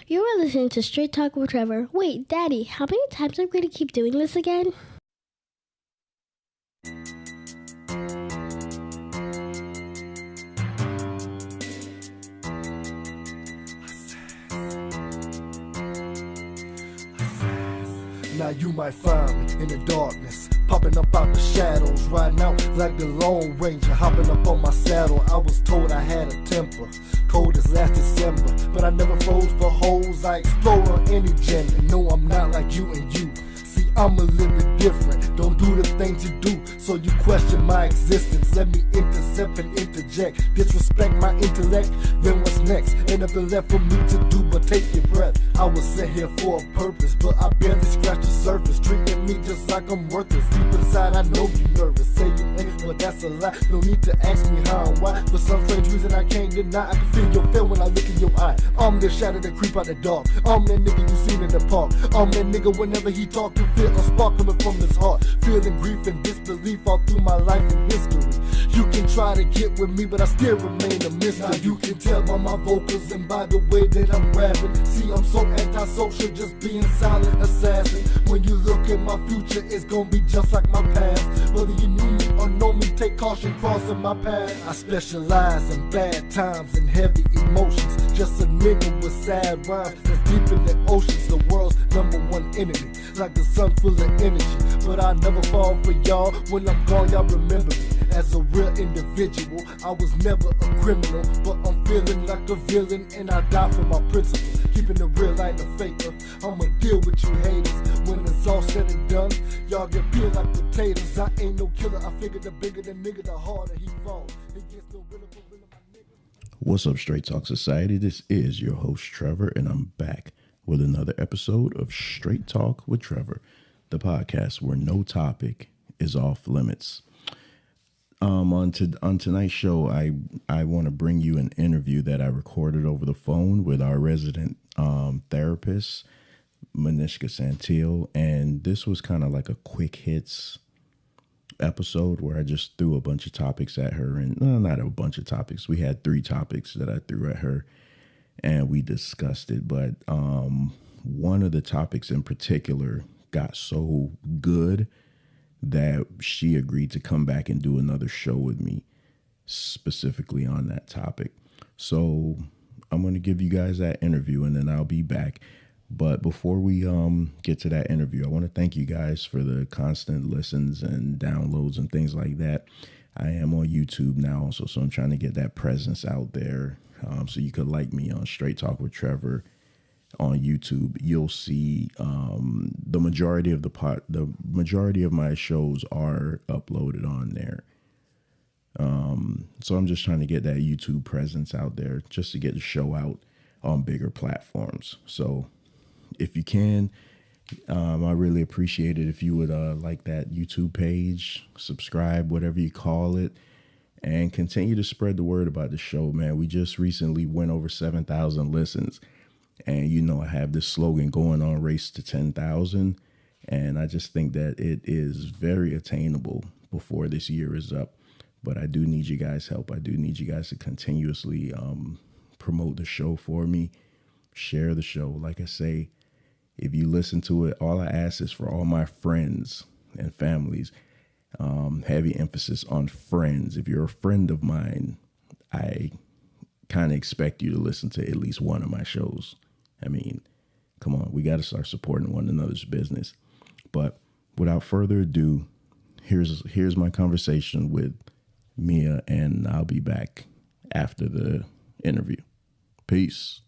You are listening to Straight Talk with Trevor. Wait, Daddy, how many times am I going to keep doing this again? Now you might find me in the darkness, popping up out the shadows, riding out like the Lone Ranger, hopping up on my saddle. I was told I had a temper, cold as last December, but I never froze for hoes. I explode on any gender. No, I'm not like you and you. See, I'm a little bit different. Don't do the things you do, so you question my existence. Let me intercept and interject, disrespect my intellect. Then what's next? Ain't nothing left for me to do but take your breath. I was sent here for a purpose, but I barely scratched the surface. Treating me just like I'm worthless. Deep inside, I know you nervous. Say you ain't, but that's a lie. No need to ask me how and why. For some strange reason I can't deny, I can feel your fear when I look in your eye. I'm the shadow that creep out the dark. I'm that nigga you seen in the park. I'm that nigga whenever he talk, you feel a spark coming from his heart. Feeling grief and disbelief all through my life and history. You can try to get with me, but I still remain a mystery. Now you can tell by my vocals and by the way that I'm rapping. See, I'm so antisocial, just being silent assassin. When you look at my future, it's gonna be just like my past. Whether you knew me or know me, take caution crossing my path. I specialize in bad times and heavy emotions. Just a nigga with sad rhymes that's deep in the oceans. The world's #1 enemy, like the sun full of energy. But I never fall for y'all. When I'm gone, y'all remember me as a real individual. I was never a criminal, but I'm feeling like a villain, and I die for my principles. Keeping it real, I ain't a faker. I'ma deal with you haters. When it's all said and done, y'all get peeled like potatoes. I ain't no killer. I figure the bigger the nigga, the harder he falls. It gets no realer for real, my nigga. What's up, Straight Talk Society? This is your host, Trevor, and I'm back with another episode of Straight Talk with Trevor, the podcast where no topic is off limits. On tonight's show, I want to bring you an interview that I recorded over the phone with our resident therapist, Mia Santil, and this was kind of like a quick hits episode where I just threw a bunch of topics at her, and not a bunch of topics. We had 3 topics that I threw at her, and we discussed it. But one of the topics in particular got so good that she agreed to come back and do another show with me specifically on that topic. So I'm going to give you guys that interview and then I'll be back. But before we get to that interview, I want to thank you guys for the constant listens and downloads and things like that. I am on YouTube now also, so I'm trying to get that presence out there. So you could like me on Straight Talk with Trevor on YouTube. You'll see the majority of my shows are uploaded on there. So I'm just trying to get that YouTube presence out there just to get the show out on bigger platforms. So if you can, I really appreciate it if you would like that YouTube page, subscribe, whatever you call it, and continue to spread the word about the show, man. We just recently went over 7,000 listens. And, you know, I have this slogan going on, race to 10,000. And I just think that it is very attainable before this year is up. But I do need you guys' help. I do need you guys to continuously promote the show for me. Share the show. Like I say, if you listen to it, all I ask is for all my friends and families. Heavy emphasis on friends. If you're a friend of mine, I kind of expect you to listen to at least one of my shows. I mean, come on, we got to start supporting one another's business. But without further ado, here's my conversation with Mia, and I'll be back after the interview. Peace.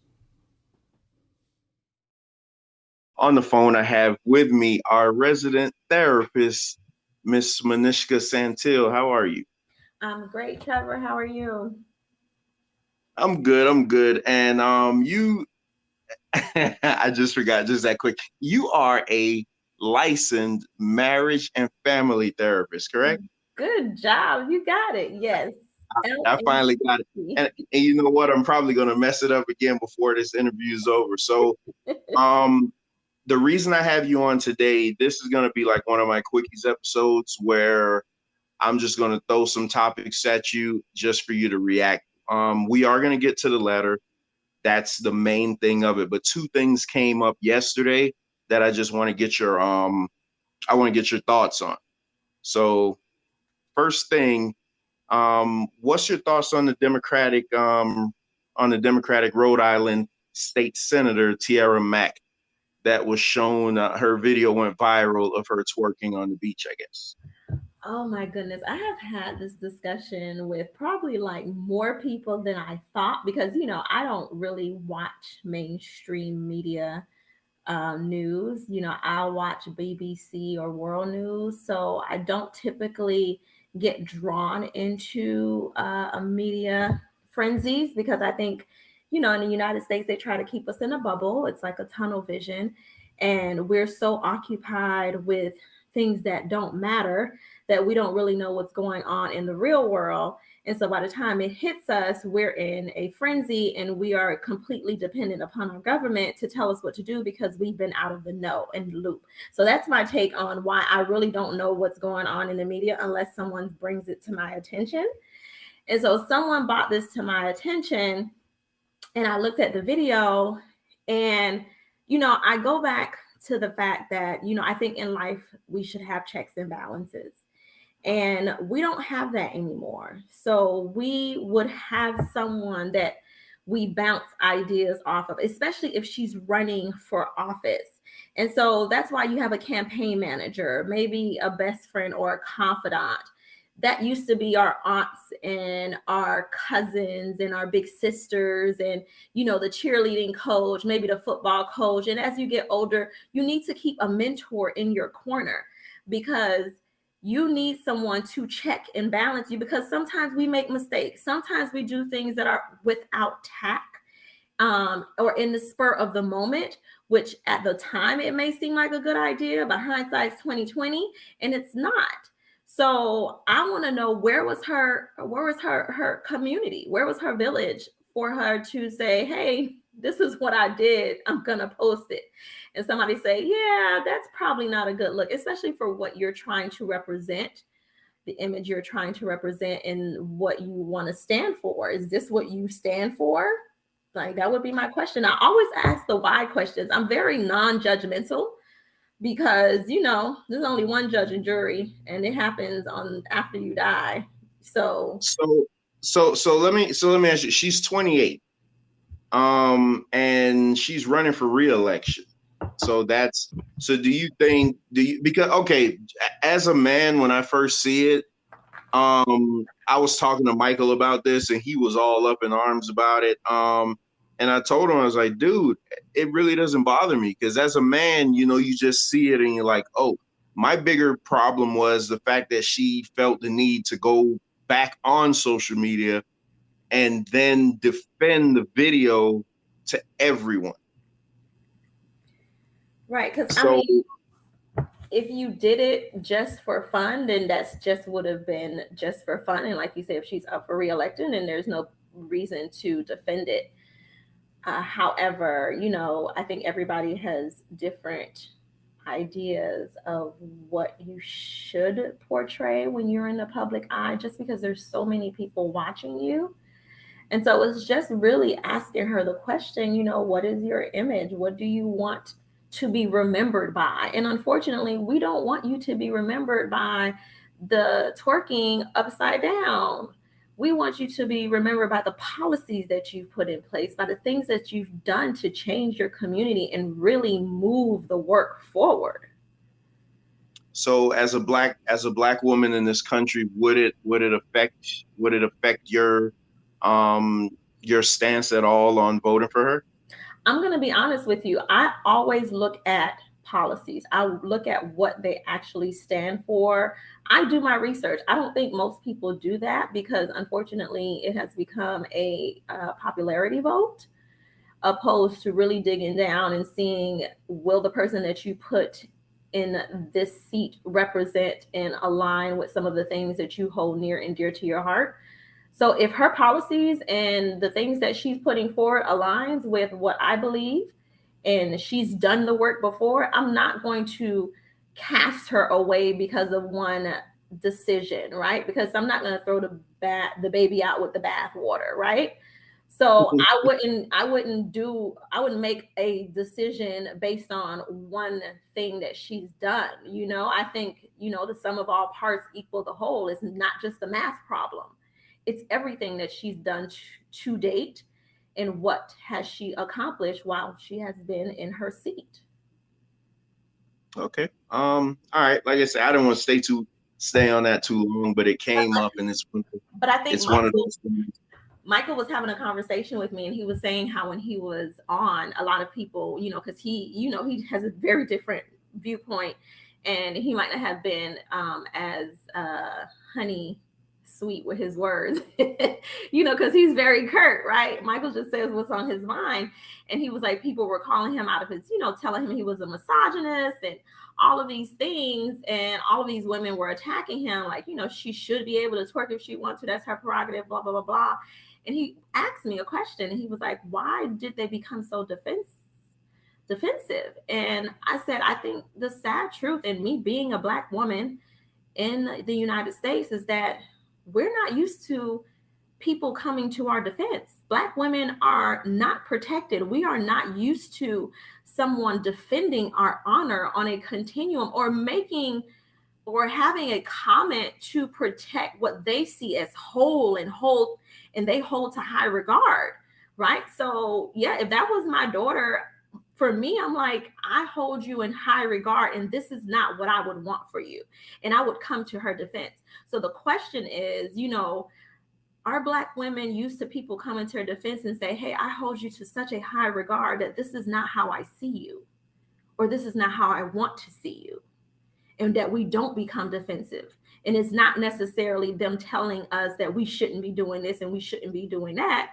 On the phone, I have with me our resident therapist, Miss Mia Santil. How are you? I'm great, Trevor. How are you? I'm good. And I just forgot just that quick. You are a licensed marriage and family therapist, correct? Good job. You got it. Yes. I finally got it. And you know what? I'm probably going to mess it up again before this interview is over. So the reason I have you on today, this is going to be like one of my quickies episodes where I'm just going to throw some topics at you just for you to react. We are going to get to the letter. That's the main thing of it. But two things came up yesterday that I just want to get your thoughts on. So first thing, what's your thoughts on the Democratic Rhode Island state senator Tiara Mack that was shown? Her video went viral of her twerking on the beach, I guess. Oh my goodness. I have had this discussion with probably like more people than I thought because, I don't really watch mainstream media news. I'll watch BBC or World News. So I don't typically get drawn into a media frenzies because I think, in the United States, they try to keep us in a bubble. It's like a tunnel vision. And we're so occupied with things that don't matter that we don't really know what's going on in the real world. And so by the time it hits us, we're in a frenzy and we are completely dependent upon our government to tell us what to do because we've been out of the know and loop. So that's my take on why I really don't know what's going on in the media unless someone brings it to my attention. And so someone brought this to my attention and I looked at the video and, I go back to the fact that, I think in life we should have checks and balances. And we don't have that anymore. So we would have someone that we bounce ideas off of, especially if she's running for office. And so that's why you have a campaign manager, maybe a best friend or a confidant. That used to be our aunts and our cousins and our big sisters and, the cheerleading coach, maybe the football coach. And as you get older, you need to keep a mentor in your corner because you need someone to check and balance you because sometimes we make mistakes. Sometimes we do things that are without tact or in the spur of the moment, which at the time it may seem like a good idea, but hindsight's 2020 and it's not. So I want to know where was her community? Where was her village for her to say, hey, this is what I did. I'm going to post it. And somebody say, yeah, that's probably not a good look, especially for what you're trying to represent, the image you're trying to represent and what you want to stand for. Is this what you stand for? Like, that would be my question. I always ask the why questions. I'm very non-judgmental because, there's only one judge and jury and it happens on after you die. So let me ask you, she's 28. And she's running for re-election. So do you think, because, okay, as a man, when I first see it, I was talking to Michael about this and he was all up in arms about it. And I told him, I was like, dude, it really doesn't bother me because as a man, you just see it and you're like, oh, my bigger problem was the fact that she felt the need to go back on social media and then defend the video to everyone. Right, because so, if you did it just for fun, then that's just would have been just for fun. And like you say, if she's up for re-election, then there's no reason to defend it. However, I think everybody has different ideas of what you should portray when you're in the public eye, just because there's so many people watching you. And so it's just really asking her the question, what is your image? What do you want to be remembered by? And unfortunately, we don't want you to be remembered by the twerking upside down. We want you to be remembered by the policies that you've put in place, by the things that you've done to change your community and really move the work forward. So as a black woman in this country, would it affect your stance at all on voting for her? I'm going to be honest with you. I always look at policies. I look at what they actually stand for. I do my research. I don't think most people do that because unfortunately it has become a popularity vote opposed to really digging down and seeing, will the person that you put in this seat represent and align with some of the things that you hold near and dear to your heart? So if her policies and the things that she's putting forward aligns with what I believe, and she's done the work before, I'm not going to cast her away because of one decision, right? Because I'm not going to throw the baby out with the bathwater, right? So I wouldn't make a decision based on one thing that she's done. I think, the sum of all parts equal the whole. Is not just the math problem. It's everything that she's done to date, and what has she accomplished while she has been in her seat. Okay. All right. Like I said, I don't want to stay on that too long, but it came up, and But I think it's one of those things. Michael was having a conversation with me, and he was saying how when he was on, a lot of people, because he has a very different viewpoint, and he might not have been as honey sweet with his words, because he's very curt, right? Michael just says what's on his mind. And he was like, people were calling him out of his, telling him he was a misogynist and all of these things. And all of these women were attacking him like, she should be able to twerk if she wants to. That's her prerogative, blah, blah, blah, blah. And he asked me a question, and he was like, why did they become so defensive? And I said, I think the sad truth, and me being a Black woman in the United States, is that we're not used to people coming to our defense. Black women are not protected. We are not used to someone defending our honor on a continuum, or having a comment to protect what they see as whole, and they hold to high regard, right? So yeah, if that was my daughter, for me, I'm like, I hold you in high regard, and this is not what I would want for you. And I would come to her defense. So the question is, are Black women used to people coming to her defense and say, hey, I hold you to such a high regard that this is not how I see you, or this is not how I want to see you, and that we don't become defensive. And it's not necessarily them telling us that we shouldn't be doing this and we shouldn't be doing that,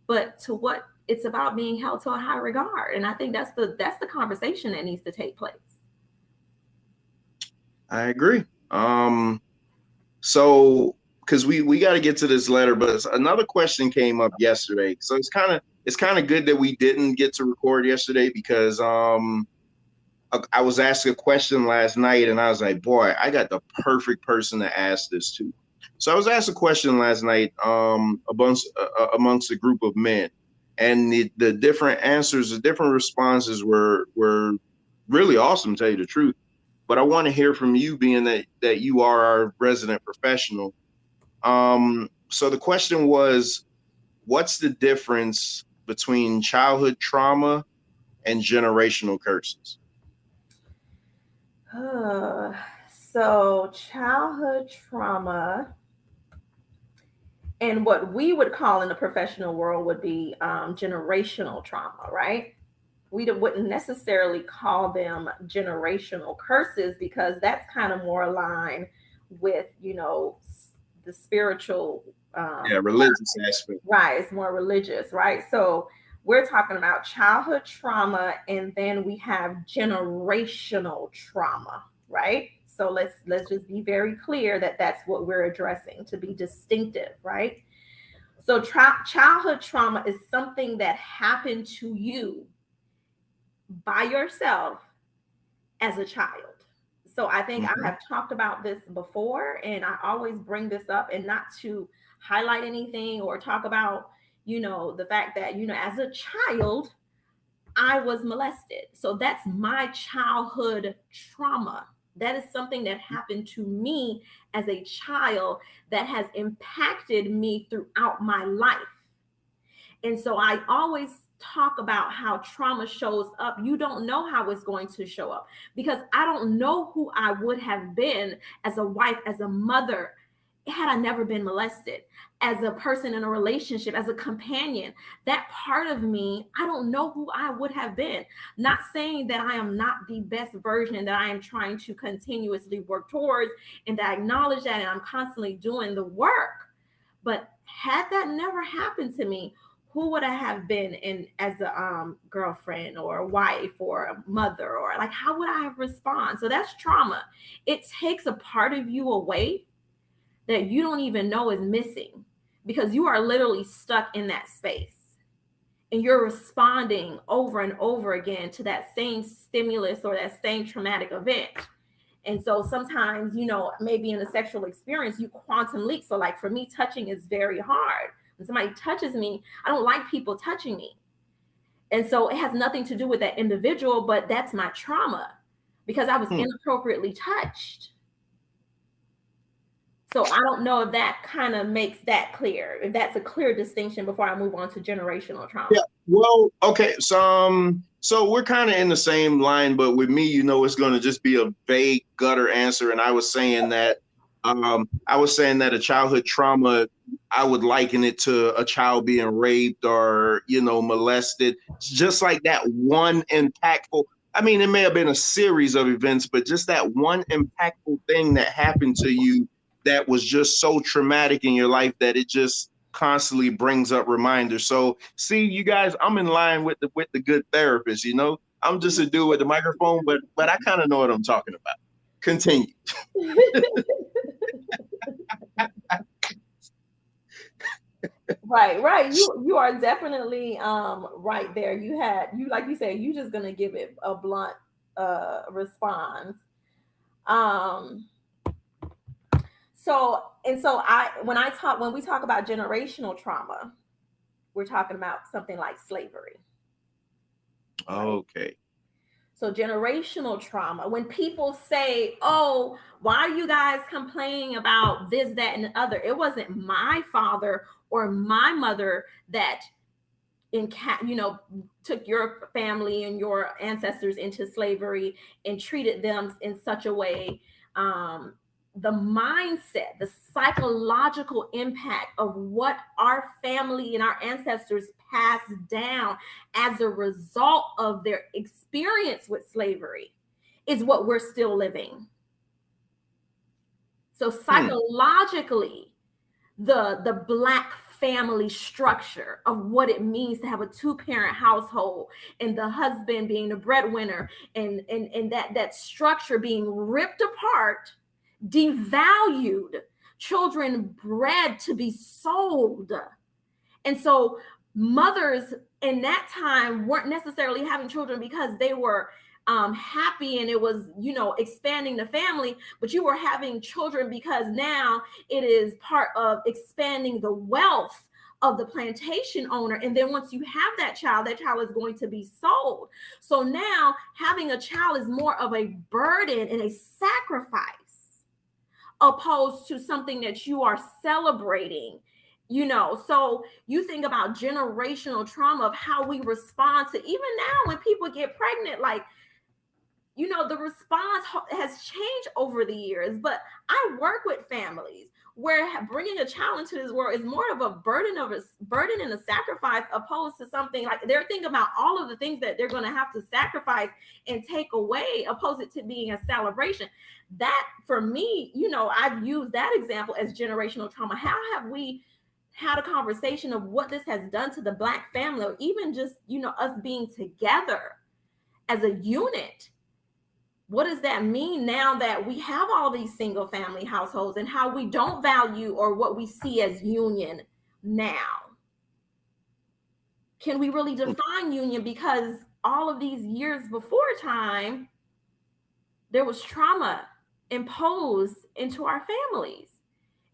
but to what it's about being held to a high regard. And I think that's the conversation that needs to take place. I agree. So because we got to get to this letter, but another question came up yesterday. So it's kind of good that we didn't get to record yesterday, because I was asked a question last night, and I was like, boy, I got the perfect person to ask this to. So I was asked a question last night amongst a group of men, and the different answers, the different responses were really awesome, to tell you the truth. But I want to hear from you, being that you are our resident professional. So the question was, what's the difference between childhood trauma and generational curses? So childhood trauma, and what we would call in the professional world would be generational trauma, right? We wouldn't necessarily call them generational curses, because that's kind of more aligned with, the spiritual. Religious aspect. Right, it's more religious, right? So we're talking about childhood trauma, and then we have generational trauma, right? So let's just be very clear that that's what we're addressing, to be distinctive, right? So childhood trauma is something that happened to you by yourself as a child. So I think I have talked about this before, and I always bring this up, and not to highlight anything or talk about, the fact that, as a child, I was molested. So that's my childhood trauma. That is something that happened to me as a child that has impacted me throughout my life. And so I always talk about how trauma shows up. You don't know how it's going to show up, because I don't know who I would have been as a wife, as a mother, had I never been molested, as a person in a relationship, as a companion. That part of me, I don't know who I would have been. Not saying that I am not the best version, that I am trying to continuously work towards, and I acknowledge that, and I'm constantly doing the work. But had that never happened to me, who would I have been as a girlfriend or a wife or a mother, or like, how would I have responded? So that's trauma. It takes a part of you away that you don't even know is missing, because you are literally stuck in that space, and you're responding over and over again to that same stimulus or that same traumatic event. And so sometimes, maybe in a sexual experience, you quantum leap. So like for me, touching is very hard. When somebody touches me, I don't like people touching me. And so it has nothing to do with that individual, but that's my trauma because I was inappropriately touched. So I don't know if that kind of makes that clear, if that's a clear distinction before I move on to generational trauma. Yeah. Well, okay. So we're kind of in the same line, but with me, it's going to just be a vague gutter answer. And I was saying that a childhood trauma, I would liken it to a child being raped or, molested. It's just like that one impactful. I mean, it may have been a series of events, but just that one impactful thing that happened to you that was just so traumatic in your life that it just constantly brings up reminders. So see, you guys, I'm in line with the good therapist, I'm just a dude with the microphone, but I kind of know what I'm talking about. Continue. Right. You are definitely right there. Like you said, you just gonna give it a blunt response. When we talk about generational trauma, we're talking about something like slavery. Okay. So generational trauma, when people say, "Oh, why are you guys complaining about this, that, and the other?" It wasn't my father or my mother that took your family and your ancestors into slavery and treated them in such a way. The mindset, the psychological impact of what our family and our ancestors passed down as a result of their experience with slavery is what we're still living. So psychologically, the Black family structure of what it means to have a two-parent household and the husband being the breadwinner and that structure being ripped apart, devalued, children bred to be sold. And so mothers in that time weren't necessarily having children because they were happy and it was, expanding the family, but you were having children because now it is part of expanding the wealth of the plantation owner. And then once you have that child is going to be sold. So now having a child is more of a burden and a sacrifice opposed to something that you are celebrating. So you think about generational trauma of how we respond to, even now when people get pregnant, like, the response has changed over the years, but I work with families where bringing a child into this world is more of a burden and a sacrifice opposed to something like they're thinking about all of the things that they're going to have to sacrifice and take away opposed to being a celebration. That for me, I've used that example as generational trauma. How have we had a conversation of what this has done to the Black family, or even just, us being together as a unit? What does that mean now that we have all these single family households and how we don't value or what we see as union now? Can we really define union? Because all of these years before time, there was trauma imposed into our families.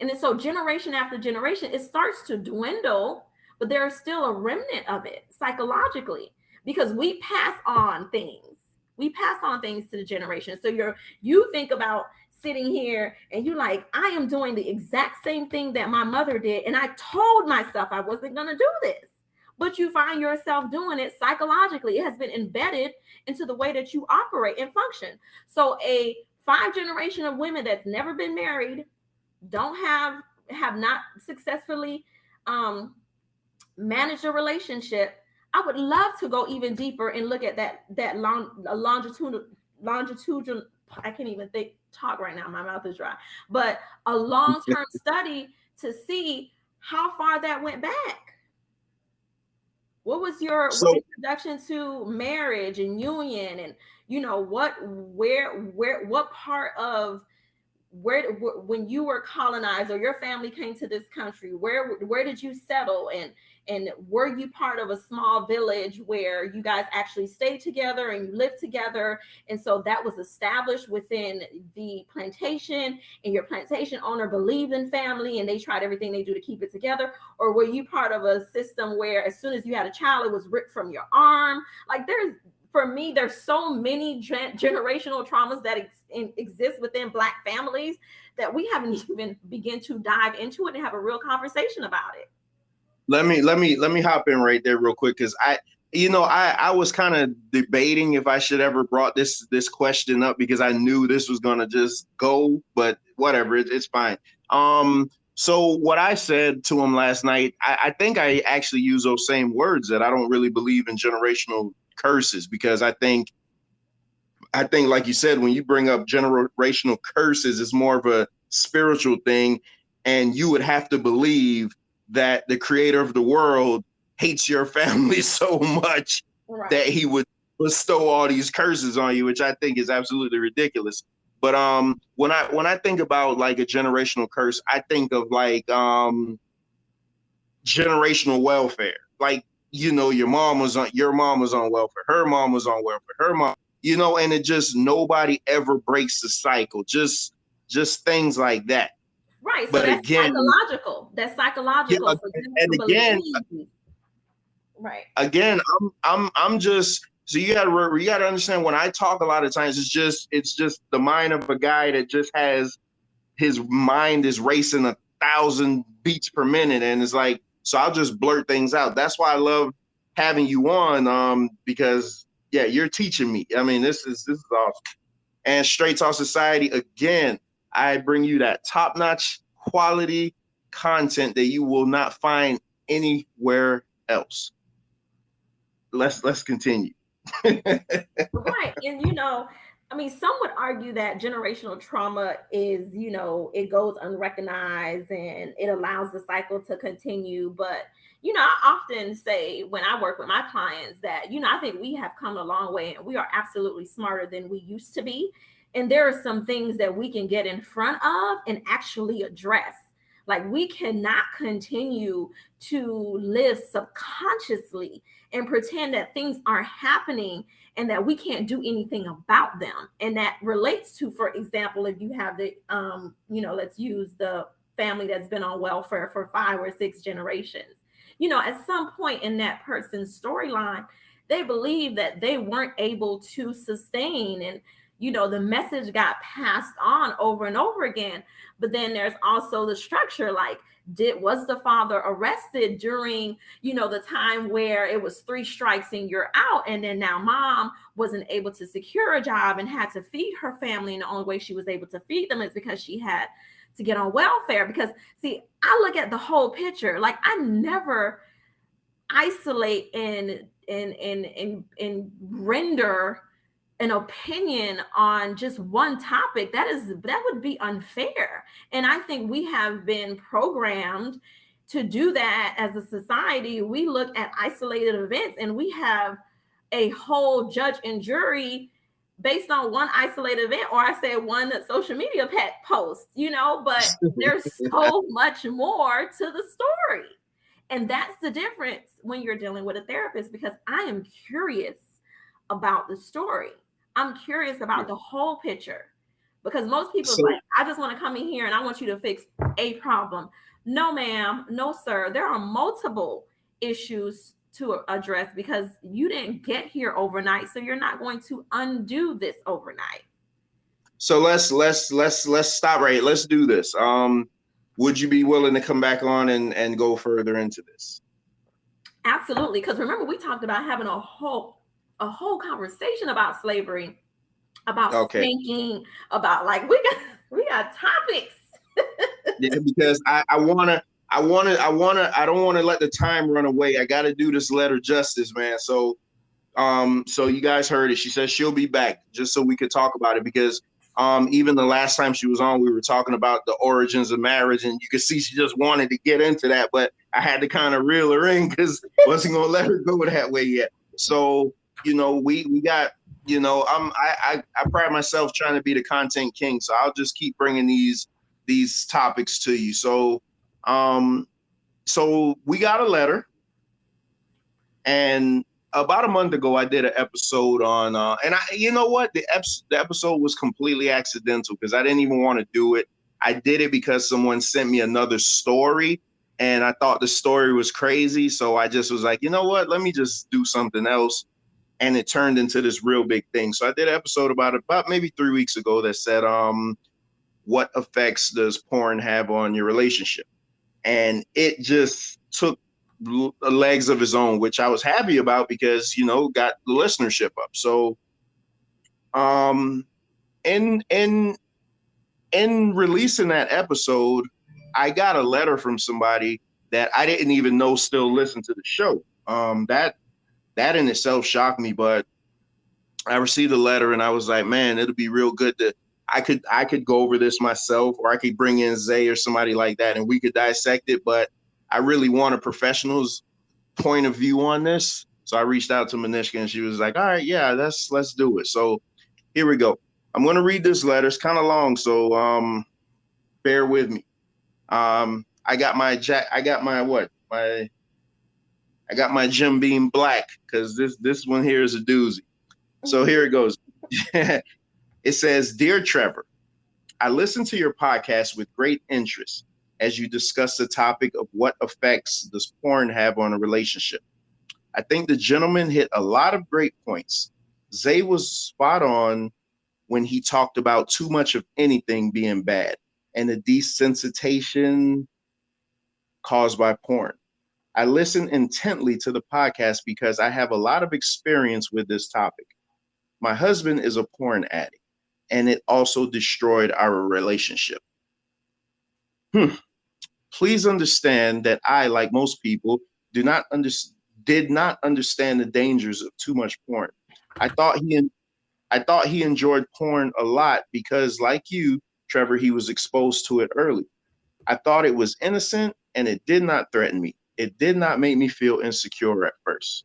And then so generation after generation, it starts to dwindle, but there's still a remnant of it psychologically because we pass on things. We pass on things to the generation. So you think about sitting here and you're like, I am doing the exact same thing that my mother did. And I told myself I wasn't going to do this. But you find yourself doing it psychologically. It has been embedded into the way that you operate and function. So a 5 generation of women that's never been married, have not successful managed a relationship. I would love to go even deeper and look at that longitudinal. I can't even talk right now. My mouth is dry. But a long-term study to see how far that went back. What was your introduction to marriage and union, and what part of when you were colonized or your family came to this country, where did you settle, And were you part of a small village where you guys actually stayed together and you lived together? And so that was established within the plantation, and your plantation owner believed in family and they tried everything they do to keep it together? Or were you part of a system where as soon as you had a child, it was ripped from your arm? Like for me, there's so many generational traumas that exist within Black families that we haven't even begin to dive into it and have a real conversation about it. Let me hop in right there real quick, because I was kind of debating if I should ever brought this question up, because I knew this was gonna just go, but whatever, it's fine. So what I said to him last night, I think I actually use those same words, that I don't really believe in generational curses, because I think like you said, when you bring up generational curses, it's more of a spiritual thing, and you would have to believe that the creator of the world hates your family so much that he would bestow all these curses on you, which I think is absolutely ridiculous. But when I think about like a generational curse, I think of like generational welfare. Like, your mom was on welfare, her mom was on welfare, her mom, and it just, nobody ever breaks the cycle. Just things like that. Right. So but that's again, psychological. That's psychological. Yeah, and again, right. Again, I'm just, so you gotta understand, when I talk a lot of times, it's just the mind of a guy that just has, his mind is racing 1,000 beats per minute, and it's like, so I'll just blurt things out. That's why I love having you on, because you're teaching me. I mean, this is awesome. And Straight Talk Society, again, I bring you that top-notch quality content that you will not find anywhere else. Let's continue. Right. And I mean, some would argue that generational trauma is, it goes unrecognized and it allows the cycle to continue. But, I often say when I work with my clients that, I think we have come a long way and we are absolutely smarter than we used to be. And there are some things that we can get in front of and actually address. Like, we cannot continue to live subconsciously and pretend that things aren't happening and that we can't do anything about them. And that relates to, for example, if you have the, let's use the family that's been on welfare for 5 or 6 generations. At some point in that person's storyline, they believe that they weren't able to sustain, and the message got passed on over and over again. But then there's also the structure, like, was the father arrested during, the time where it was 3 strikes and you're out, and then now mom wasn't able to secure a job and had to feed her family, and the only way she was able to feed them is because she had to get on welfare. Because, see, I look at the whole picture. Like, I never isolate and render an opinion on just one topic. That would be unfair. And I think we have been programmed to do that as a society. We look at isolated events and we have a whole judge and jury based on one isolated event, or I say one social media pet post, but there's so much more to the story. And that's the difference when you're dealing with a therapist, because I am curious about the story. I'm curious about the whole picture, because most people are like, I just want to come in here and I want you to fix a problem. No, ma'am. No, sir. There are multiple issues to address, because you didn't get here overnight. So you're not going to undo this overnight. So let's stop right. Let's do this. Would you be willing to come back on and go further into this? Absolutely. Because remember, we talked about having a whole conversation about slavery, about spanking, about, like, we got topics. Yeah, because I don't want to let the time run away. I got to do this letter justice, man. So you guys heard it. She says she'll be back just so we could talk about it, because even the last time she was on, we were talking about the origins of marriage, and you could see she just wanted to get into that, but I had to kind of reel her in because wasn't gonna let her go that way yet. So we got, I pride myself trying to be the content king, so I'll just keep bringing these topics to you. So we got a letter. And about a month ago, I did an episode on, and you know what? The episode was completely accidental because I didn't even want to do it. I did it because someone sent me another story, and I thought the story was crazy. So I just was like, you know what? Let me just do something else. And it turned into this real big thing. So I did an episode about maybe 3 weeks ago that said, what effects does porn have on your relationship? And it just took legs of his own, which I was happy about because, got the listenership up. So, in releasing that episode, I got a letter from somebody that I didn't even know still listened to the show. That in itself shocked me, but I received a letter and I was like, man, it'll be real good to I could go over this myself, or I could bring in Zay or somebody like that and we could dissect it. But I really want a professional's point of view on this. So I reached out to Manishka and she was like, all right, yeah, let's do it. So here we go. I'm gonna read this letter. It's kind of long, so bear with me. I got my Jim Beam black because this one here is a doozy. So here it goes. It says, Dear Trevor, I listened to your podcast with great interest as you discuss the topic of what effects does porn have on a relationship. I think the gentleman hit a lot of great points. Zay was spot on when he talked about too much of anything being bad and the desensitization caused by porn. I listened intently to the podcast because I have a lot of experience with this topic. My husband is a porn addict, and it also destroyed our relationship. Please understand that I, like most people, did not understand the dangers of too much porn. I thought he enjoyed porn a lot because, like you, Trevor, he was exposed to it early. I thought it was innocent and it did not threaten me. It did not make me feel insecure at first.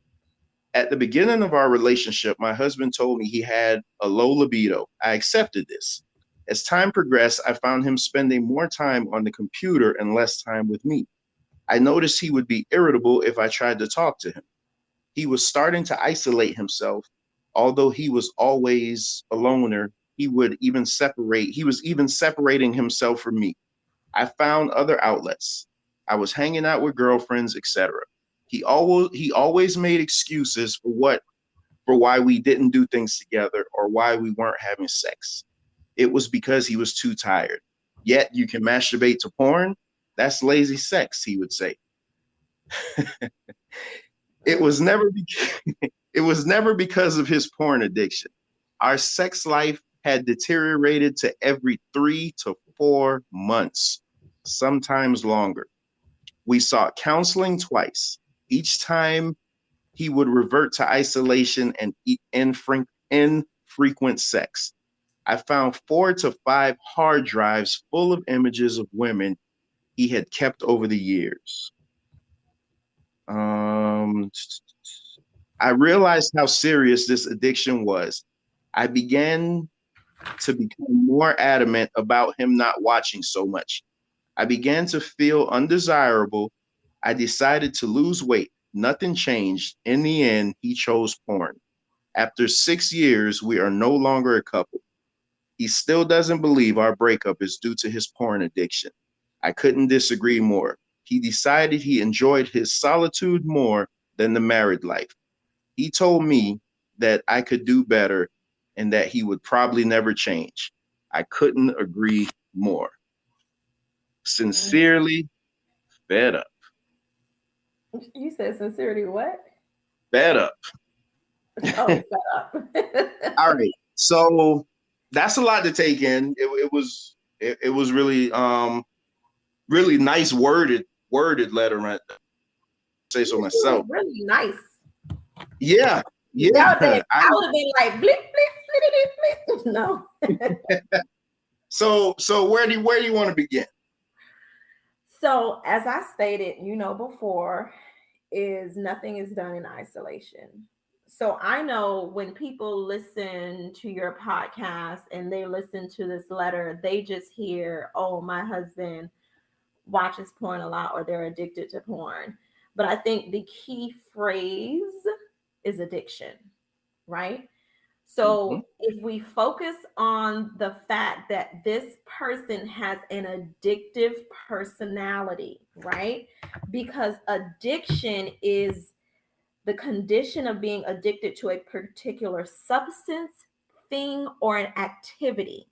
At the beginning of our relationship, my husband told me he had a low libido. I accepted this. As time progressed, I found him spending more time on the computer and less time with me. I noticed he would be irritable if I tried to talk to him. He was starting to isolate himself. Although he was always a loner, he was even separating himself from me. I found other outlets. I was hanging out with girlfriends, etc. He always made excuses for why we didn't do things together or why we weren't having sex. It was because he was too tired. Yet you can masturbate to porn? That's lazy sex, he would say. It was never it was never because of his porn addiction. Our sex life had deteriorated to every 3 to 4 months, sometimes longer. We sought counseling twice. Each time he would revert to isolation and infrequent sex. I found 4 to 5 hard drives full of images of women he had kept over the years. I realized how serious this addiction was. I began to become more adamant about him not watching so much. I began to feel undesirable. I decided to lose weight. Nothing changed. In the end, he chose porn. After 6 years, we are no longer a couple. He still doesn't believe our breakup is due to his porn addiction. I couldn't disagree more. He decided he enjoyed his solitude more than the married life. He told me that I could do better and that he would probably never change. I couldn't agree more. Sincerely, fed up. You said sincerity what? Fed up. Oh, shut up. All right. So that's a lot to take in. It was really really nice worded letter, right? Say so myself. Really nice. Yeah. I would have been like blip blip blip blip. No. So where do you want to begin? So as I stated, before, is nothing is done in isolation. So I know when people listen to your podcast and they listen to this letter, they just hear, oh, my husband watches porn a lot or they're addicted to porn. But I think the key phrase is addiction, right? Mhm. So if we focus on the fact that this person has an addictive personality, right? Because addiction is the condition of being addicted to a particular substance, thing, or an activity.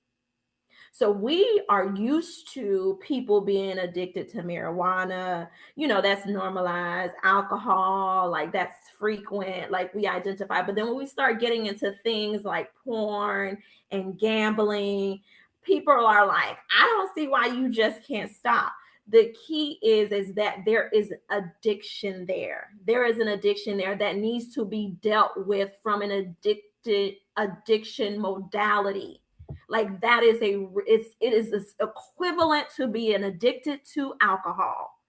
So we are used to people being addicted to marijuana, that's normalized, alcohol, like that's frequent, like we identify. But then when we start getting into things like porn and gambling, people are like, I don't see why you just can't stop. The key is that there is addiction there. There is an addiction there that needs to be dealt with from an addiction modality. Like that is it is equivalent to being addicted to alcohol.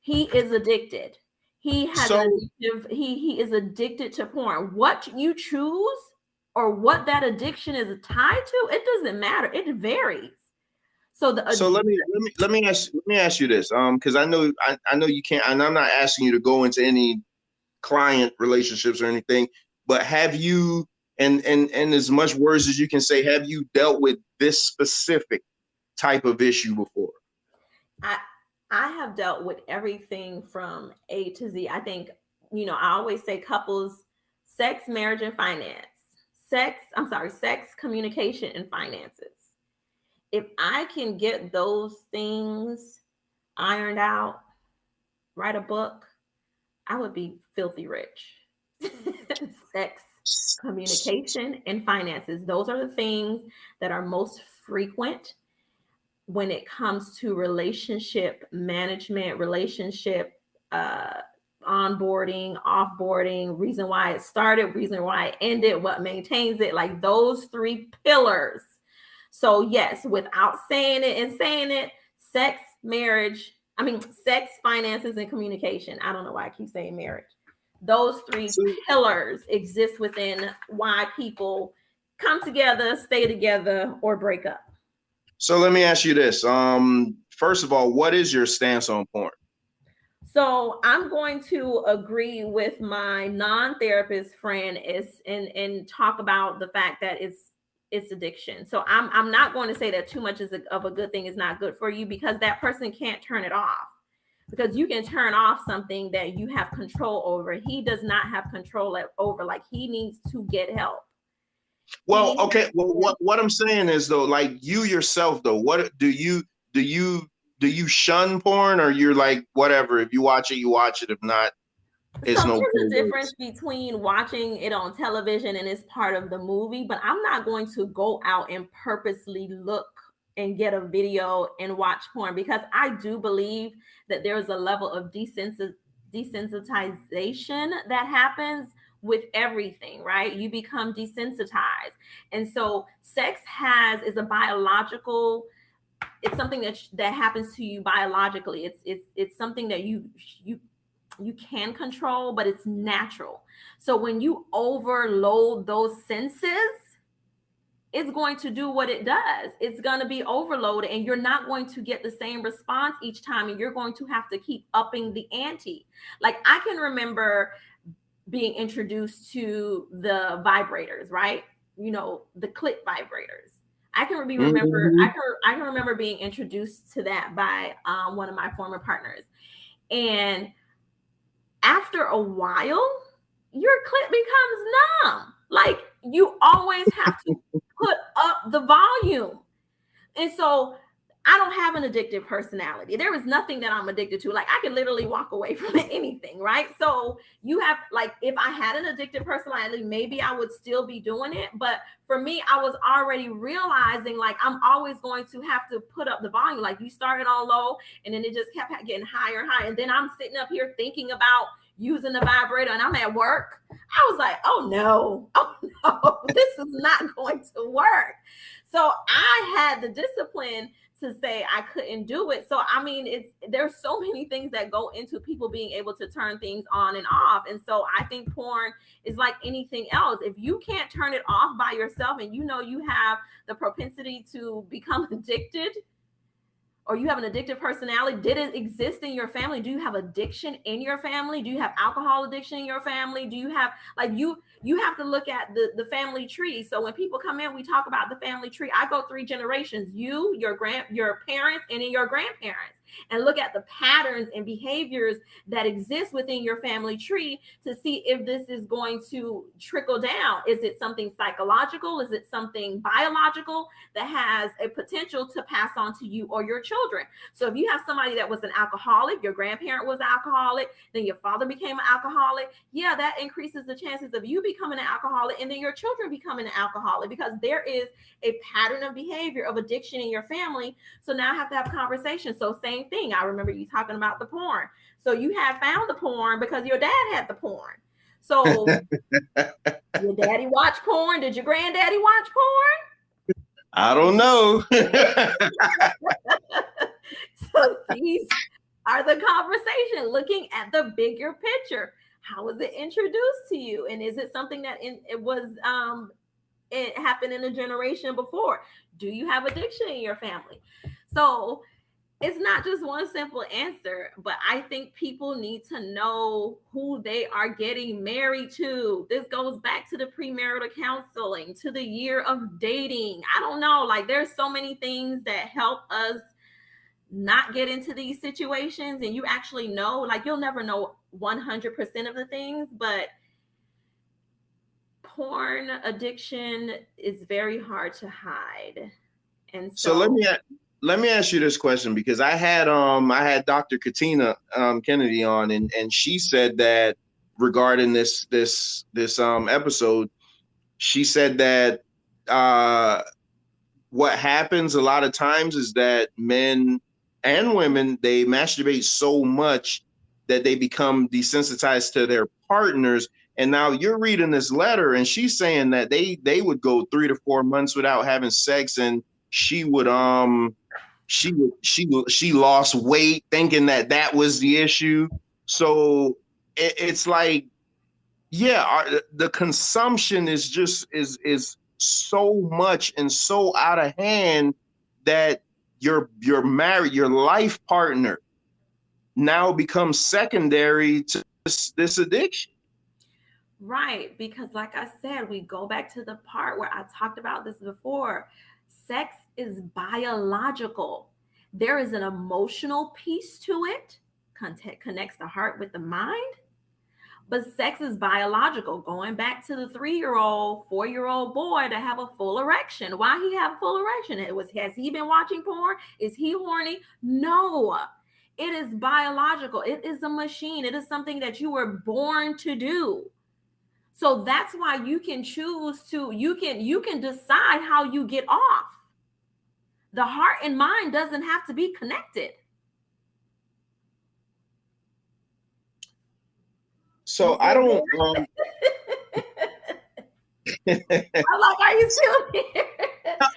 He is addicted. He has an So addictive, he is addicted to porn. What you choose or what that addiction is tied to, it doesn't matter. It varies. So so let me ask you this, because I know you can't, and I'm not asking you to go into any client relationships or anything, but have you, and as much words as you can say, have you dealt with this specific type of issue before? I I have dealt with everything from A to Z. I think, I always say couples, sex, marriage, and finance. Sex, communication, and finances. If I can get those things ironed out, write a book, I would be filthy rich. Sex, communication, and finances. Those are the things that are most frequent when it comes to relationship management, relationship uh, onboarding, offboarding, reason why it started, reason why it ended, what maintains it, like those three pillars. So, yes, without saying it and saying it, sex, marriage, sex, finances, and communication. I don't know why I keep saying marriage. Those three So, pillars exist within why people come together, stay together, or break up. so let me ask you this. First of all, what is your stance on porn? So I'm going to agree with my non-therapist friend is and talk about the fact that it's addiction. So I'm not going to say that too much of a good thing is not good for you, because that person can't turn it off. Because you can turn off something that you have control over. He does not have control over. Like, he needs to get help. Well, okay. Well, what I'm saying is though, like you yourself though, what do you shun porn, or you're like whatever? If you watch it, you watch it. If not, it's So no there's a worries. difference between watching it on television and it's part of the movie, but I'm not going to go out and purposely look and get a video and watch porn, because I do believe that there's a level of desensitization that happens with everything, right? You become desensitized. And so sex is a biological, it's something that happens to you biologically. It's something that you can control, but it's natural. So when you overload those senses, it's going to do what it does. It's going to be overloaded, and you're not going to get the same response each time, and you're going to have to keep upping the ante. Like, I can remember being introduced to the vibrators, right? The clip vibrators. Mhm. I can remember being introduced to that by one of my former partners. And after a while, your clip becomes numb. Like, you always have to put up the volume. And so I don't have an addictive personality. There is nothing that I'm addicted to. Like, I can literally walk away from anything, right? So you have, like, if I had an addictive personality, maybe I would still be doing it. But for me, I was already realizing, like, I'm always going to have to put up the volume. Like, you started on low and then it just kept getting higher and higher. And then I'm sitting up here thinking about using the vibrator and I'm at work. I was like, oh no, this is not going to work. So I had the discipline to say I couldn't do it. So there's so many things that go into people being able to turn things on and off. And so I think porn is like anything else. If you can't turn it off by yourself and you have the propensity to become addicted, or you have an addictive personality. Did it exist in your family? Do you have addiction in your family? Do you have alcohol addiction in your family? Do you have, like, you have to look at the family tree. So when people come in, we talk about the family tree. I go 3 generations, you, your parents, and then your grandparents, and look at the patterns and behaviors that exist within your family tree to see if this is going to trickle down. Is it something psychological? Is it something biological that has a potential to pass on to you or your children? So if you have somebody that was an alcoholic, your grandparent was alcoholic, then your father became an alcoholic, yeah, that increases the chances of you becoming an alcoholic and then your children becoming an alcoholic, because there is a pattern of behavior of addiction in your family. So now I have to have conversations. So same thing. I remember you talking about the porn. So you have found the porn because your dad had the porn. So your daddy watch porn? Did your granddaddy watch porn? I don't know. So these are the conversation, looking at the bigger picture. How was it introduced to you? And is it something that it happened in a generation before? Do you have addiction in your family? So it's not just one simple answer, but I think people need to know who they are getting married to. This goes back to the premarital counseling, to the year of dating. I don't know, like, there's so many things that help us not get into these situations. And you actually know, like, you'll never know 100% of the things, but porn addiction is very hard to hide. And So let me ask you this question, because I had Dr. Katina Kennedy on, and she said that regarding this episode, she said that what happens a lot of times is that men and women, they masturbate so much that they become desensitized to their partners. And now you're reading this letter, and she's saying that they would go 3 to 4 months without having sex, and she lost weight thinking that was the issue. So it's like, yeah, the consumption is just is so much and so out of hand that your married, your life partner now becomes secondary to this addiction. Right, because like I said, we go back to the part where I talked about this before. Sex is biological. There is an emotional piece to it, connects the heart with the mind. But sex is biological. Going back to the 3-year-old, 4-year-old boy to have a full erection. Why he have a full erection? Has he been watching porn? Is he horny? No. It is biological. It is a machine. It is something that you were born to do. So that's why you can choose to, you can decide how you get off. The heart and mind doesn't have to be connected. So I don't. I'm like, are you still here?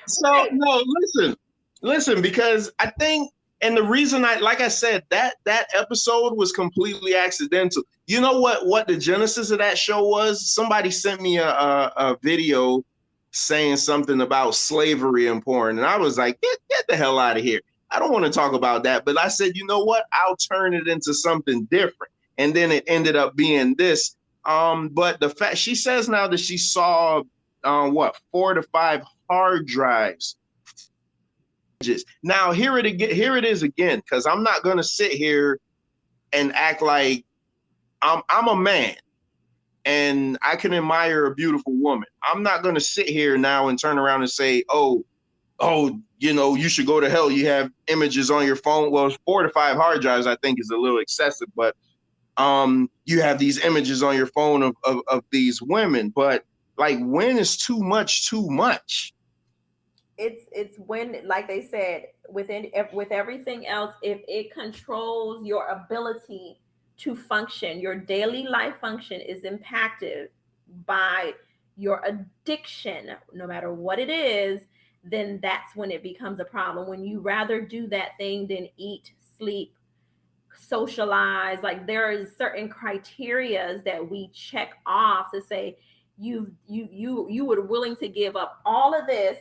So no, listen, because I think, and the reason like I said, that episode was completely accidental. You know what the genesis of that show was? Somebody sent me a video saying something about slavery and porn, and I was like, get the hell out of here. I don't want to talk about that. But I said, you know what? I'll turn it into something different. And then it ended up being this. But the fact, she says now that she saw 4 to 5 hard drives. Now here it is again, because I'm not gonna sit here and act like I'm a man and I can admire a beautiful woman. I'm not gonna sit here now and turn around and say, oh, you know, you should go to hell. You have images on your phone. Well, 4 to 5 hard drives, I think, is a little excessive, but you have these images on your phone of these women. But like, when is too much too much? It's when, like they said, with everything else, if it controls your ability to function, your daily life function is impacted by your addiction, no matter what it is, then that's when it becomes a problem. When you rather do that thing than eat, sleep, socialize, like, there is certain criterias that we check off to say you were willing to give up all of this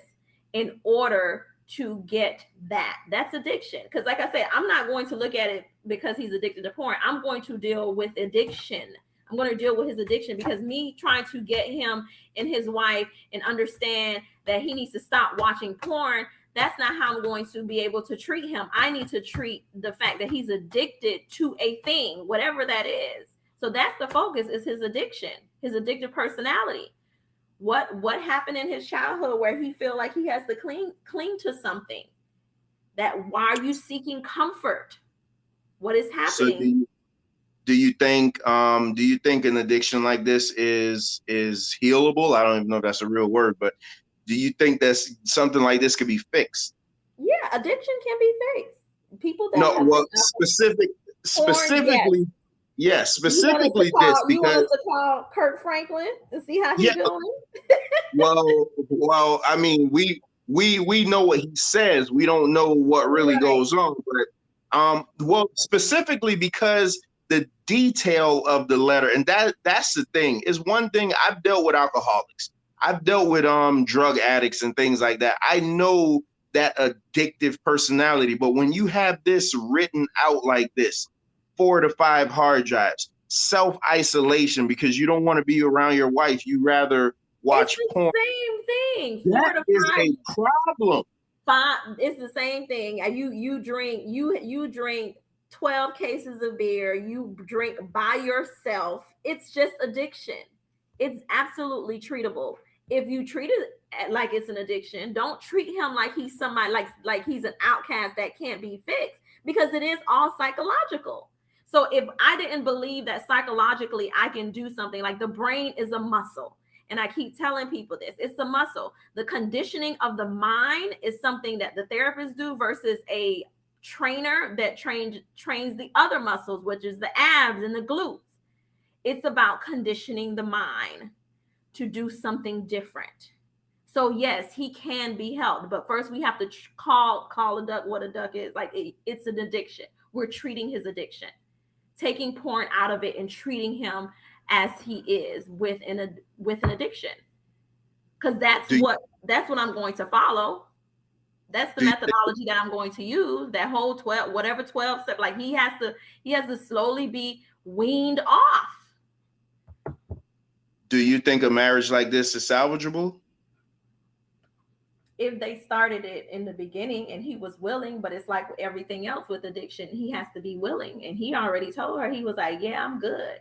in order to get that. That's addiction. Because like I said, I'm not going to look at it because he's addicted to porn. I'm going to deal with addiction. I'm going to deal with his addiction, because me trying to get him and his wife and understand that he needs to stop watching porn, that's not how I'm going to be able to treat him. I need to treat the fact that he's addicted to a thing, whatever that is. So that's the focus, is his addiction, his addictive personality. What happened in his childhood where he feel like he has to cling to something? That why are you seeking comfort? What is happening? So do you think an addiction like this is healable? I don't even know if that's a real word, but do you think that something like this could be fixed? Yeah, addiction can be fixed. People that No, have well, porn, specifically, yes, specifically this, you want because us to call Kirk Franklin and see how he's yeah, doing? well, I mean, we know what he says. We don't know what really goes on, but well, specifically because the detail of the letter, and that's the thing. Is one thing, I've dealt with alcoholics. I've dealt with drug addicts and things like that. I know that addictive personality, but when you have this written out like this, 4 to 5 hard drives, self-isolation because you don't want to be around your wife, you rather watch porn. Same thing. That is a problem. It's the same thing. You drink 12 cases of beer, you drink by yourself. It's just addiction. It's absolutely treatable. If you treat it like it's an addiction, don't treat him like he's somebody like he's an outcast that can't be fixed, because it is all psychological. So if I didn't believe that psychologically I can do something, like the brain is a muscle. And I keep telling people this, it's a muscle. The conditioning of the mind is something that the therapists do versus a trainer that trains the other muscles, which is the abs and the glutes. It's about conditioning the mind to do something different. So yes, he can be helped, but first we have to call a duck what a duck is. Like it's an addiction. We're treating his addiction, taking porn out of it and treating him as he is with an addiction. Because that's what I'm going to follow. That's the methodology that I'm going to use. That whole 12, whatever 12 step, like he has to slowly be weaned off. Do you think a marriage like this is salvageable? If they started it in the beginning and he was willing, but it's like everything else with addiction, he has to be willing. And he already told her, he was like, yeah, I'm good.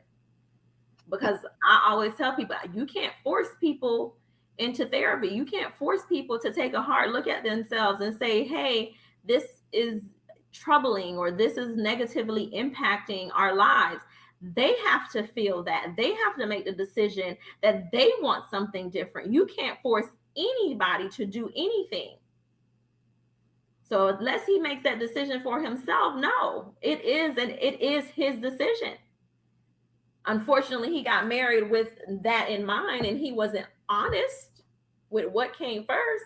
Because I always tell people, you can't force people into therapy. You can't force people to take a hard look at themselves and say, hey, this is troubling or this is negatively impacting our lives. They have to feel that. They have to make the decision that they want something different. You can't force anybody to do anything. So unless he makes that decision for himself, no, it is his decision. Unfortunately, he got married with that in mind, and he wasn't honest with what came first.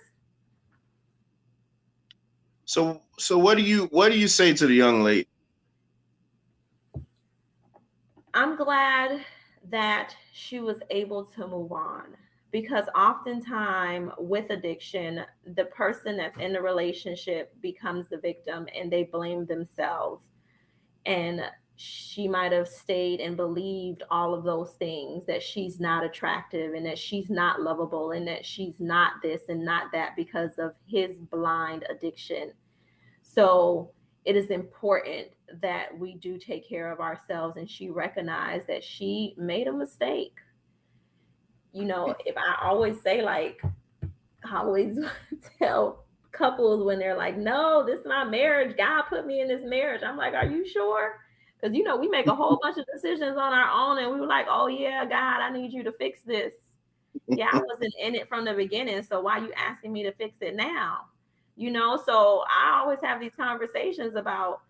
So what do you say to the young lady? I'm glad that she was able to move on, because oftentimes with addiction, the person that's in the relationship becomes the victim and they blame themselves. And she might have stayed and believed all of those things, that she's not attractive and that she's not lovable and that she's not this and not that because of his blind addiction. So it is important that we do take care of ourselves, and she recognized that she made a mistake. You know, if I always say, like, I always tell couples when they're like, no, this is my marriage, God put me in this marriage, I'm like, are you sure? Because, you know, we make a whole bunch of decisions on our own and we were like, oh yeah, God, I need you to fix this. Yeah, I wasn't in it from the beginning, so why are you asking me to fix it now? You know, so I always have these conversations about,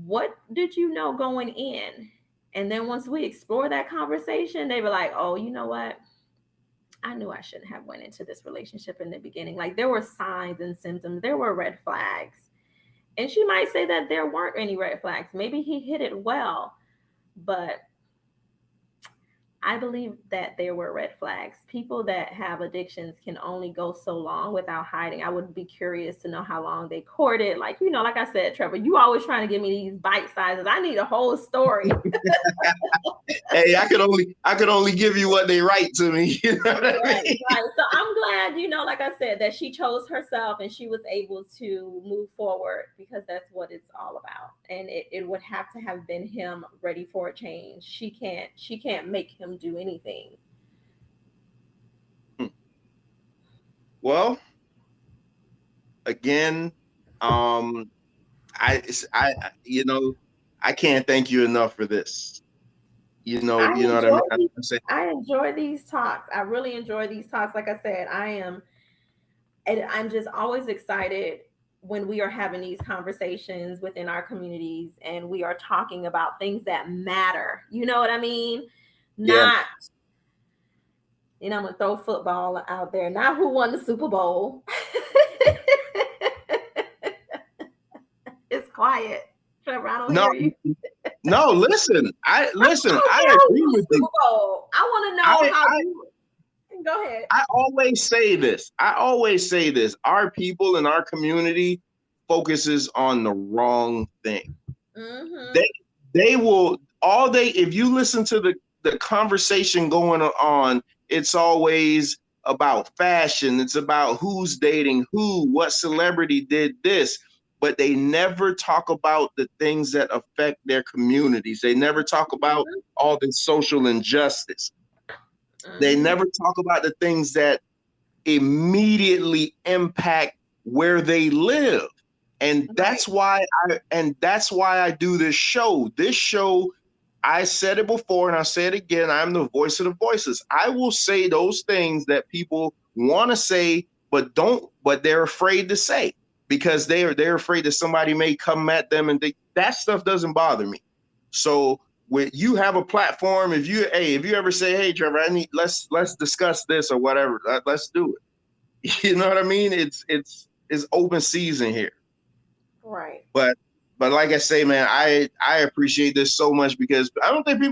what did you know going in? And then once we explore that conversation, they were like, oh, you know what? I knew I shouldn't have went into this relationship in the beginning. Like, there were signs and symptoms, there were red flags. And she might say that there weren't any red flags. Maybe he hit it well, but I believe that there were red flags. People that have addictions can only go so long without hiding. I would be curious to know how long they courted. Like, like I said, Trevor, you always trying to give me these bite sizes. I need a whole story. Hey, I could only give you what they write to me. You know what I mean? Right. So I'm glad, like I said, that she chose herself and she was able to move forward, because that's what it's all about. And it would have to have been him ready for a change. She can't make him do anything. Well, again, I I can't thank you enough for this. You know what I mean? I enjoy these talks. I really enjoy these talks. Like I said, I'm just always excited when we are having these conversations within our communities and we are talking about things that matter. You know what I mean? Not, I'm gonna throw football out there. Not who won the Super Bowl. It's quiet. Trevor, I don't hear you. No, listen. I agree with you. I want to know how you. Go ahead. I always say this. Our people in our community focuses on the wrong thing. Mm-hmm. They will if you listen to the conversation going on, it's always about fashion. It's about who's dating who, what celebrity did this. But they never talk about the things that affect their communities. They never talk about all the social injustice. They never talk about the things that immediately impact where they live. And that's why I do this show. This show, I said it before and I'll say it again, I'm the voice of the voiceless. I will say those things that people want to say, but they're afraid to say, because they're afraid that somebody may come at them, and that stuff doesn't bother me. So when you have a platform, if you ever say, hey Trevor, let's discuss this or whatever, let's do it. You know what I mean? It's open season here. Right. But like I say, man, I appreciate this so much, because I don't think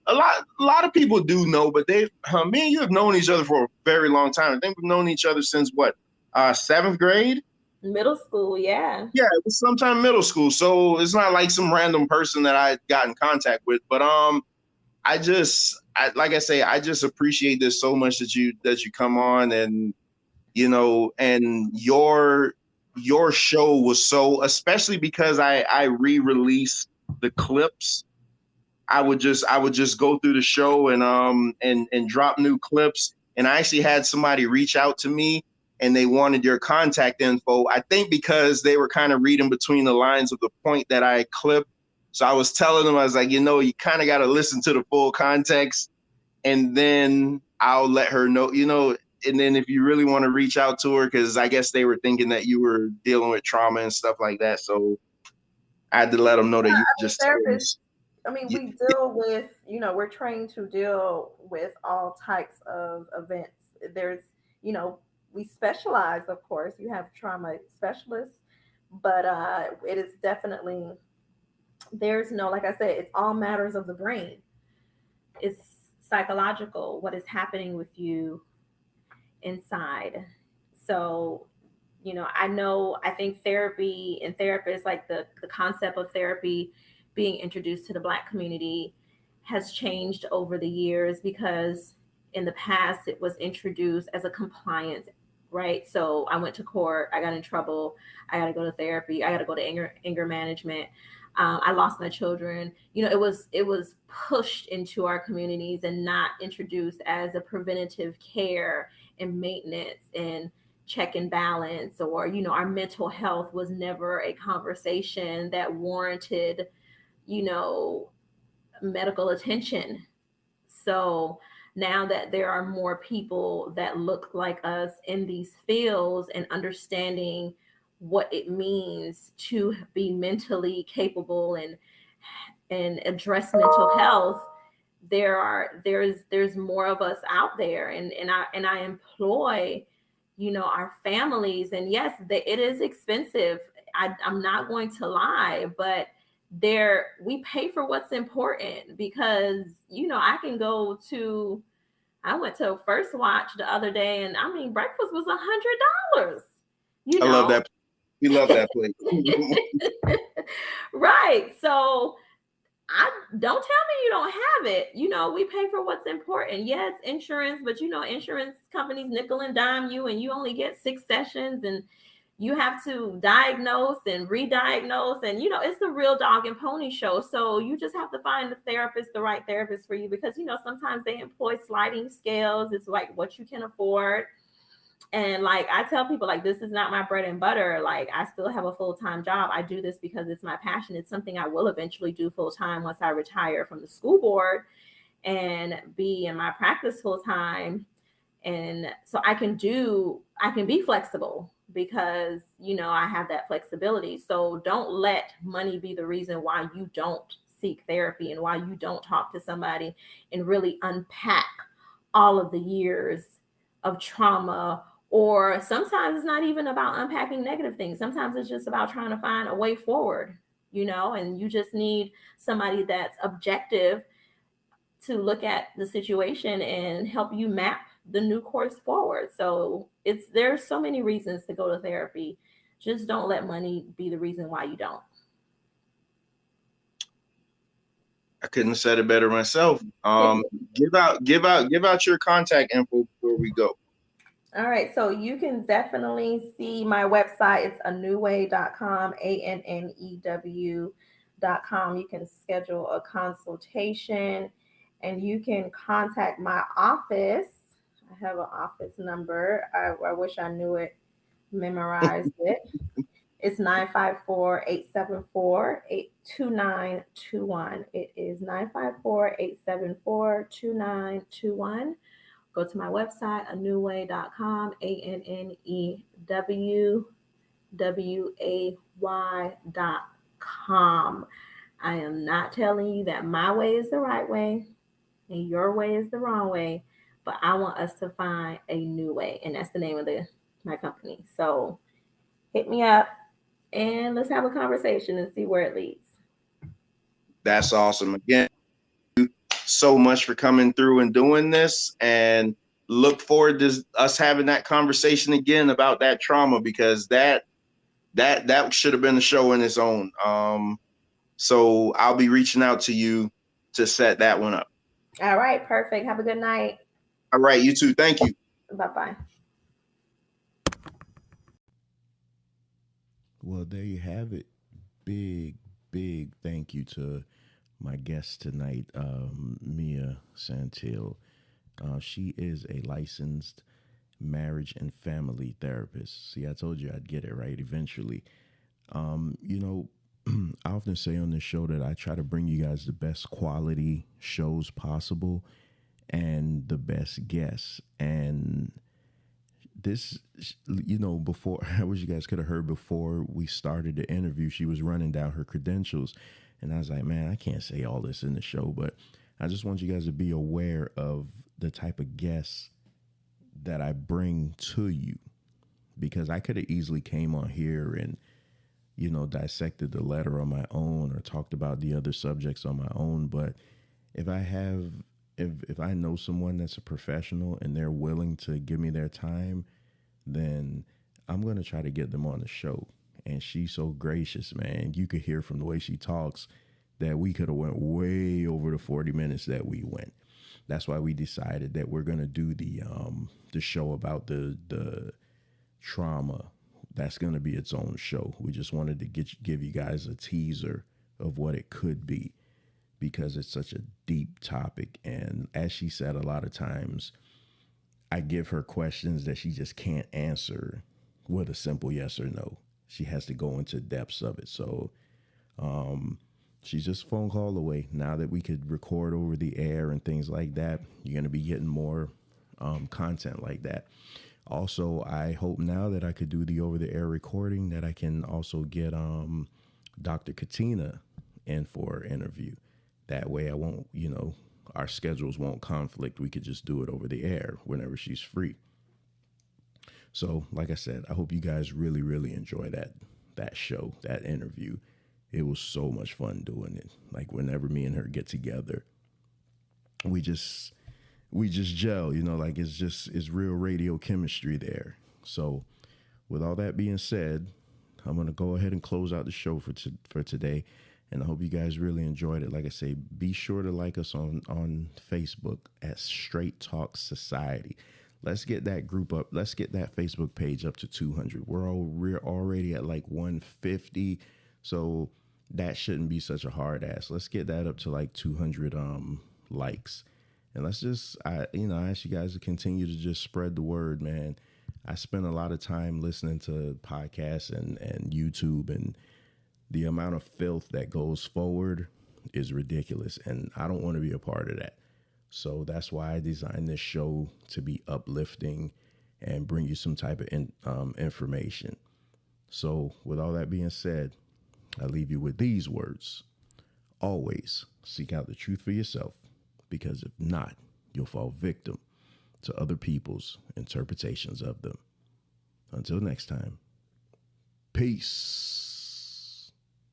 a lot of people do know, but me and you have known each other for a very long time. I think we've known each other since what, 7th grade? Middle school, yeah. Yeah, it was sometime middle school. So it's not like some random person that I got in contact with. But like I say, I just appreciate this so much that you come on, and and your show was so, especially because I re-released the clips. I would just go through the show and drop new clips. And I actually had somebody reach out to me, and they wanted your contact info. I think because they were kind of reading between the lines of the point that I clipped. So I was telling them, I was like, you kind of got to listen to the full context, and then I'll let her know, and then if you really want to reach out to her, because I guess they were thinking that you were dealing with trauma and stuff like that. So I had to let them know that you just. We deal with, we're trained to deal with all types of events. There's, we specialize, of course. You have trauma specialists, but it is definitely, there's no, like I said, it's all matters of the brain. It's psychological, what is happening with you inside. So, I think therapy and therapists, like the concept of therapy being introduced to the Black community has changed over the years, because in the past it was introduced as a compliance, right? So I went to court, I got in trouble, I got to go to therapy, I got to go to anger management. I lost my children. It was pushed into our communities and not introduced as a preventative care and maintenance and check and balance, or, our mental health was never a conversation that warranted, medical attention. So now that there are more people that look like us in these fields and understanding what it means to be mentally capable and address mental health, there's more of us out there, and I employ, our families. And yes, it is expensive. I'm not going to lie, but we pay for what's important, because I can go to I went to First Watch the other day, and I mean, breakfast was $100. I love that. We love that place. Right. So don't tell me you don't have it. We pay for what's important. Yes, insurance, but insurance companies nickel and dime you, and you only get 6 sessions, and you have to diagnose and re-diagnose, and it's the real dog and pony show. So you just have to find the right therapist for you, because sometimes they employ sliding scales. It's like what you can afford. And like I tell people, like, this is not my bread and butter. Like, I still have a full-time job. I do this because it's my passion. It's something I will eventually do full-time once I retire from the school board and be in my practice full-time. And so I can be flexible, because I have that flexibility. So don't let money be the reason why you don't seek therapy and why you don't talk to somebody and really unpack all of the years of trauma. Or sometimes it's not even about unpacking negative things. Sometimes it's just about trying to find a way forward, and you just need somebody that's objective to look at the situation and help you map the new course forward. So there's so many reasons to go to therapy. Just don't let money be the reason why you don't. I couldn't have said it better myself. Give out your contact info before we go. All right, so you can definitely see my website. It's aneway.com, ANNEW.com. You can schedule a consultation, and you can contact my office. I have an office number. I wish I knew it, memorized it. It's 954-874-2921. It is 954-874-2921. Go to my website, aneway.com, ANNEWWAY.com. I am not telling you that my way is the right way and your way is the wrong way, but I want us to find a new way. And that's the name of my company. So hit me up and let's have a conversation and see where it leads. That's awesome. Again, so much for coming through and doing this, and look forward to us having that conversation again about that trauma, because that should have been a show in its own. So I'll be reaching out to you to set that one up. All right, perfect. Have a good night. All right, you too. Thank you. Bye-bye. Well, there you have it. Big thank you to my guest tonight, Mia Santil. She is a licensed marriage and family therapist. See, I told you I'd get it right eventually. I often say on this show that I try to bring you guys the best quality shows possible and the best guests. And this, before, I wish you guys could have heard before we started the interview, she was running down her credentials. And I was like, man, I can't say all this in the show, but I just want you guys to be aware of the type of guests that I bring to you, because I could have easily came on here and, dissected the letter on my own or talked about the other subjects on my own. But if I know someone that's a professional and they're willing to give me their time, then I'm going to try to get them on the show. And she's so gracious, man. You could hear from the way she talks that we could have went way over the 40 minutes that we went. That's why we decided that we're going to do the show about the trauma. That's going to be its own show. We just wanted to give you guys a teaser of what it could be, because it's such a deep topic. And as she said, a lot of times I give her questions that she just can't answer with a simple yes or no. She has to go into depths of it. So she's just a phone call away. Now that we could record over the air and things like that, you're going to be getting more content like that. Also, I hope now that I could do the over-the-air recording that I can also get Dr. Katina in for an interview. That way I won't, our schedules won't conflict. We could just do it over the air whenever she's free. So, like I said, I hope you guys really, really enjoy that show, that interview. It was so much fun doing it. Like whenever me and her get together, we just gel, like it's real radio chemistry there. So with all that being said, I'm going to go ahead and close out the show for today. And I hope you guys really enjoyed it. Like I say, be sure to like us on Facebook at Straight Talk Society. Let's get that group up. Let's get that Facebook page up to 200. We're already at like 150. So that shouldn't be such a hard ask. Let's get that up to like 200 likes. And let's just, I ask you guys to continue to just spread the word, man. I spend a lot of time listening to podcasts and YouTube, and the amount of filth that goes forward is ridiculous. And I don't want to be a part of that. So that's why I designed this show to be uplifting and bring you some type of information. So with all that being said, I leave you with these words. Always seek out the truth for yourself, because if not, you'll fall victim to other people's interpretations of them. Until next time, peace.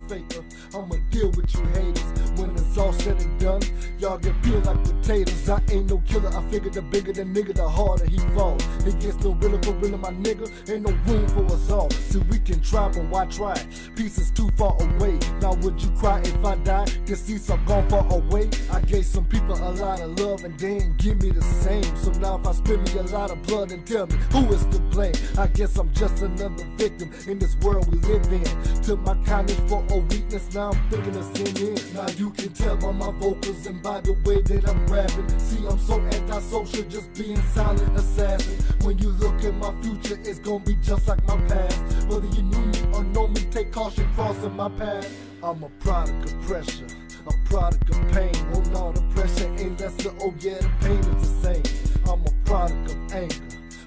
Faker, I'ma deal with you haters. When it's all said and done, y'all get peeled like potatoes. I ain't no killer, I figure the bigger the nigga, the harder he falls. It gets no realer for real, my nigga. Ain't no room for us all. See, we can try, but why try? Peace is too far away. Now would you cry if I die? Deceased are gone far away. I gave some people a lot of love and they ain't give me the same. So now if I spill me a lot of blood, and tell me who is to blame. I guess I'm just another victim in this world we live in. Took my kindness for a weakness, now I'm thinking of sin in. Now you can tell by my vocals and by the way that I'm rapping. See, I'm so antisocial, just being silent assassin. When you look at my future, it's gonna be just like my past. Whether you knew me or know me, take caution crossing my path. I'm a product of pressure, a product of pain. Oh no, the pressure ain't lesser, oh yeah, the pain is the same. I'm a product of anger,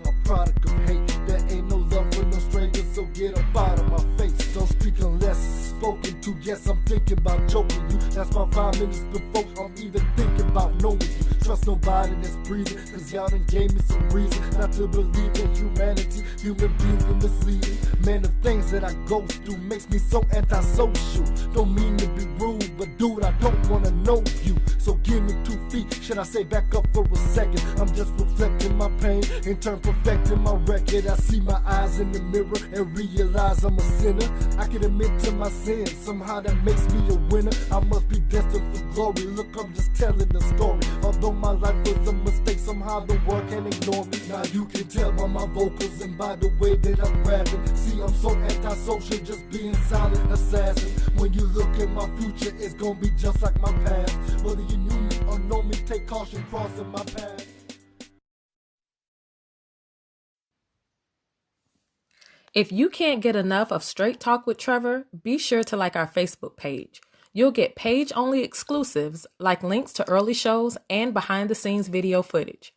a product of hate. There ain't no love for no strangers, so get up out of my face. Don't speak unless spoken to. Yes, I'm thinking about joking you. That's my 5 minutes before I'm even thinking about knowing you. Trust nobody that's breathing, cause y'all done gave me some reason not to believe in humanity. Human beings are misleading. Man, the things that I go through makes me so antisocial. Don't mean to be rude, but dude, I don't wanna know you. So give me 2 feet, should I say back up for a second? I'm just reflecting my pain, in turn perfecting my record. I see my eyes in the mirror and realize I'm a sinner. I can admit to my sins, somehow that makes me a winner. I must be destined for glory, look, I'm just telling the story. Although my life was a mistake, somehow the world can't ignore me. Now you can tell by my vocals and by the way that I'm rapping. See, I'm so antisocial, just being silent assassin. When you look at my future, it's gonna be just like my past. Whether you knew me or know me, take caution crossing my path. If you can't get enough of Straight Talk with Trevor, be sure to like our Facebook page. You'll get page-only exclusives like links to early shows and behind-the-scenes video footage.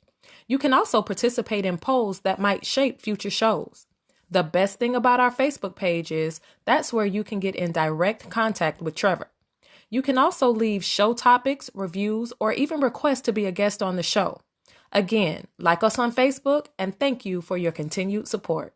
You can also participate in polls that might shape future shows. The best thing about our Facebook page is that's where you can get in direct contact with Trevor. You can also leave show topics, reviews, or even request to be a guest on the show. Again, like us on Facebook, and thank you for your continued support.